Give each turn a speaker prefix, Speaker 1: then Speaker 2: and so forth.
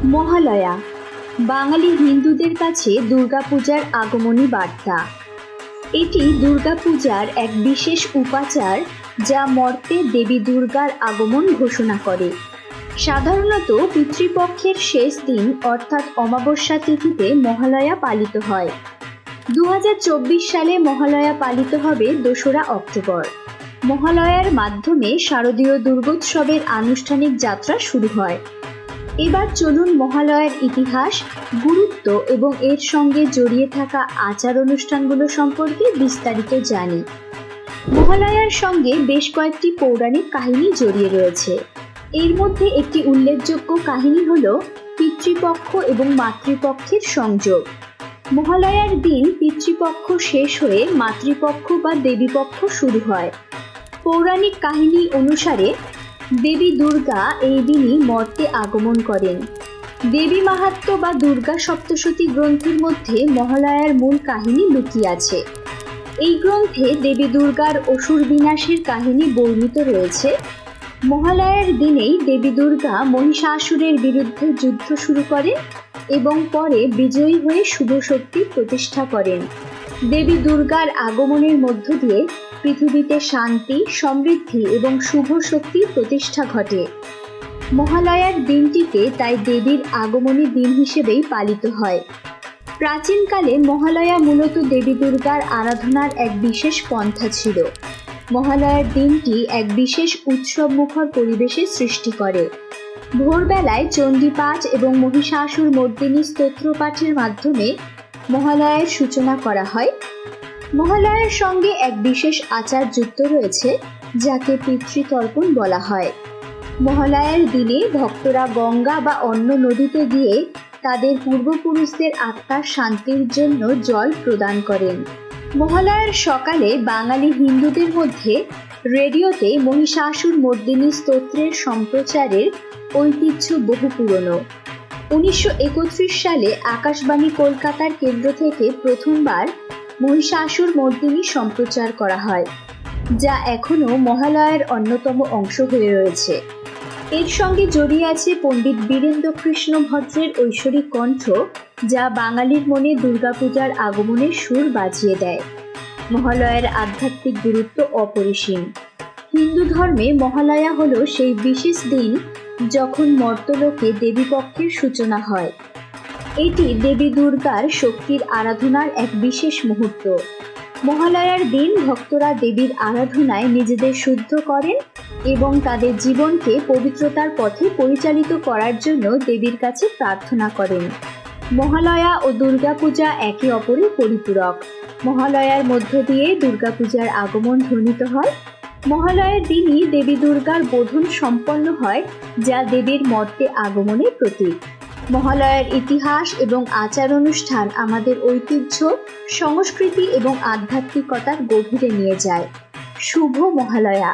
Speaker 1: মহালয়া বাঙালি হিন্দুদের কাছে দুর্গাপূজার আগমনী বার্তা। এটি দুর্গাপূজার এক বিশেষ উপাচার যা মর্তে দেবী দুর্গার আগমন ঘোষণা করে। সাধারণত পিতৃপক্ষের শেষ দিন অর্থাৎ অমাবস্যা তিথিতে মহালয়া পালিত হয়। 2024 সালে মহালয়া পালিত হবে 2রা অক্টোবর। মহালয়ার মাধ্যমে শারদীয় দুর্গোৎসবের আনুষ্ঠানিক যাত্রা শুরু হয়। এবার চলুন মহালয়ার ইতিহাস, গুরুত্ব এবং এর সঙ্গে জড়িয়ে থাকা আচার অনুষ্ঠানগুলো সম্পর্কে বিস্তারিত জানি। মহালয়ার সঙ্গে বেশ কয়েকটি পৌরাণিক কাহিনী জড়িয়ে রয়েছে। এর মধ্যে একটি উল্লেখযোগ্য কাহিনী হল পিতৃপক্ষ এবং মাতৃপক্ষের সংযোগ। মহালয়ার দিন পিতৃপক্ষ শেষ হয়ে মাতৃপক্ষ বা দেবীপক্ষ শুরু হয়। পৌরাণিক কাহিনী অনুসারে দেবী দুর্গা এই দিনই মর্তে আগমন করেন। দেবী মাহাত্ম্য বা দুর্গা সপ্তশতী গ্রন্থের মধ্যে মহালয়ার মূল কাহিনী লুকিয়ে আছে। এই গ্রন্থে দেবী দুর্গার অসুর বিনাশের কাহিনী বর্ণিত রয়েছে। মহালয়ার দিনেই দেবী দুর্গা মহিষাসুরের বিরুদ্ধে যুদ্ধ শুরু করেন এবং পরে বিজয়ী হয়ে শুভ শক্তি প্রতিষ্ঠা করেন। দেবী দুর্গার আগমনের মধ্য দিয়ে পৃথিবীতে শান্তি, সমৃদ্ধি এবং শুভ শক্তির প্রতিষ্ঠা ঘটে। মহালয়ার দিনটিকে তাই দেবীর আগমনী দিন হিসেবেই পালিত হয়। প্রাচীনকালে মহালয়া মূলত দেবী দুর্গার আরাধনার এক বিশেষ পন্থা ছিল। মহালয়ার দিনটি এক বিশেষ উৎসবমুখর পরিবেশের সৃষ্টি করে। ভোরবেলায় চণ্ডীপাঠ এবং মহিষাসুর মর্দিনী স্তোত্র পাঠের মাধ্যমে মহালয়ার সূচনা করা হয়। মহালয়ার সঙ্গে এক বিশেষ আচার যুক্ত রয়েছে যাকে পিতৃতর্পণ বলা হয়। মহালয়ার দিনে ভক্তরা গঙ্গা বা অন্য নদীতে গিয়ে তাদের পূর্বপুরুষদের আত্মার শান্তির জন্য জল প্রদান করেন। মহালয়ার সকালে বাঙালি হিন্দুদের মধ্যে রেডিওতে মহিষাসুর মর্দিনী স্তোত্রের সম্প্রচারের ঐতিহ্য বহু পুরনো। 1931 সালে আকাশবাণী কলকাতার কেন্দ্র থেকে প্রথমবার মহিষাসুর মর্দিনী সম্প্রচার করা হয়, যা এখনও মহালয়ার অন্যতম অংশ হয়ে রয়েছে। এর সঙ্গে জড়িয়ে আছে পণ্ডিত বীরেন্দ্র কৃষ্ণ ভদ্রের ঐশ্বরিক কণ্ঠ, যা বাঙালির মনে দুর্গাপূজার আগমনের সুর বাজিয়ে দেয়। মহালয়ার আধ্যাত্মিক গুরুত্ব অপরিসীম। হিন্দু ধর্মে মহালয়া হলো সেই বিশেষ দিন যখন মর্তলোকে দেবীপক্ষের সূচনা হয়। এটি দেবী দুর্গার শক্তির আরাধনার এক বিশেষ মুহূর্ত। মহালয়ার দিন ভক্তরা দেবীর আরাধনায় নিজেদের শুদ্ধ করেন এবং তাদের জীবনকে পবিত্রতার পথে পরিচালিত করার জন্য দেবীর কাছে প্রার্থনা করেন। মহালয়া ও দুর্গাপূজা একে অপরের পরিপূরক। মহালয়ার মধ্য দিয়ে দুর্গাপূজার আগমন ধ্বনিত হয়। মহালয়ার দিনই দেবী দুর্গার বোধন সম্পন্ন হয়, যা দেবীর মর্তে আগমনের প্রতীক। মহালয়ার ইতিহাস এবং আচার অনুষ্ঠান আমাদের ঐতিহ্য, সংস্কৃতি এবং আধ্যাত্মিকতার গভীরে নিয়ে যায়। শুভ মহালয়া।